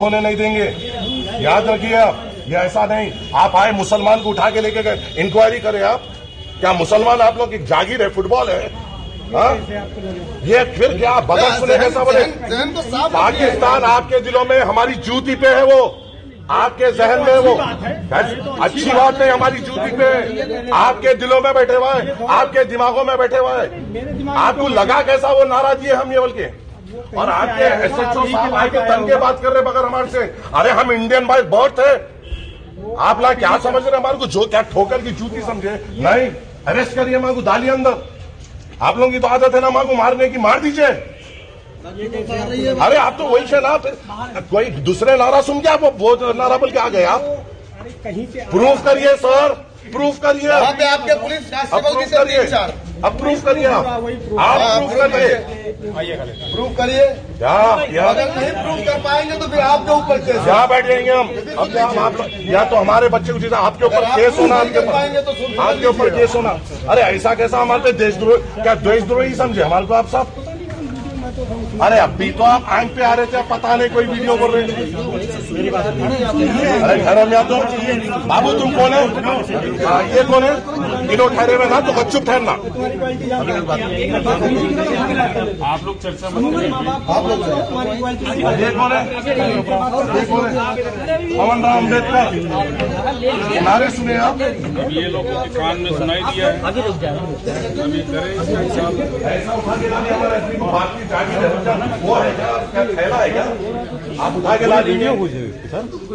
होने नहीं देंगे। याद रखिए आप, ये ऐसा नहीं आप आए मुसलमान को उठा के लेके गए, इंक्वायरी करें आप। क्या मुसलमान आप लोग की जागीर है, फुटबॉल है? हाँ, ये फिर क्या बदल सुने कैसा बोले? पाकिस्तान आपके दिलों में हमारी जूती पे है, वो आपके जहन में वो अच्छी बात नहीं, हमारी जूती पे आपके दिलों में बैठे हुआ है, आपके दिमागों में बैठे हुआ है। आपको लगा कैसा वो नाराजगी है हम ये बोल के? और आपके एसएचओ साहब आके तन के बात कर रहे बगैर हमारे से। अरे हम इंडियन भाई बहुत थे, आप लोग क्या समझ रहे हमारे को? जो क्या ठोकर की जूती समझे? नहीं, अरेस्ट करिए मां को, डालिए अंदर। आप लोगों की तो आदत है ना मां को मारने की, मार दीजिए। अरे आप तो वही से ना, कोई दूसरे नारा सुन के आप वो नारा बोल के आ गए आप। प्रूफ करिए सर, प्रूफ करिए। वहाँ पे आपके पुलिस अप्रूव करिए, अप्रूव करिए, आप प्रूफ करिए, प्रूफ करिए। अगर नहीं प्रूफ कर पाएंगे तो फिर आपके ऊपर केस। क्या बैठेंगे हम? अब आप या तो हमारे बच्चे को चीज़ आपके ऊपर केस होना, आपके ऊपर केस होना। अरे ऐसा कैसा हमारे पे देशद्रोह, क्या देशद्रोही समझे हमारे को आप सब? अरे अभी तो आप आंख पे आ रहे थे, पता नहीं कोई वीडियो कर रहे थे। अरे घर में तो बाबू तुम कौन है? ये कौन है? इन्हों ठहरे हुए ना, तो बच्चों ठहरना। आप लोग चर्चा मत करिए। ये कौन है? ये कौन है? पवन राम अम्बेडकर नारे सुने आप? ये लोग कान में सुनाई दिया है। अभी करें इसका हिसाब। ऐसा उठा के ला दिया हमारे वो है क्या थैला है क्या? आप उठा के ला लीजिए।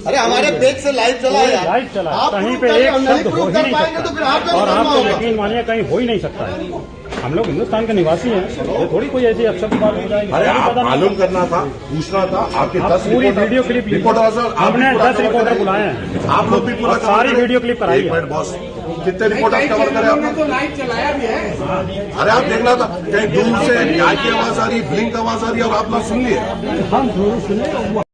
अरे हमारे पेज से लाइव चला है, लाइव चला, आप कहीं प्रूफ पे कर- एक नहीं शब्द हो प्रूफ ही कर नहीं पाएंगे सकता तो फिर आपका और करना आप तो होगा। यकीन मानिए कहीं हो ही नहीं सकता है। हम लोग हिंदुस्तान के निवासी हैं, ये थोड़ी कोई ऐसी अपशब्द बात हो जाएगी। अरे आप मालूम करना था, पूछना था। आपके 10 पूरी वीडियो क्लिप हमने 10 रिपोर्टर बुलाए हैं, आप लोग भी पूरा सारी वीडियो क्लिप कराई है। एक मिनट बॉस, कितने रिपोर्टर कवर करें आपने? तो लाइव चलाया भी है। अरे आप देखना था, कहीं दूर से गाय की आवाज आ रही, ब्लिंक आवाज आ रही, और आप लोग सुन लिए। हम जरूर सुने।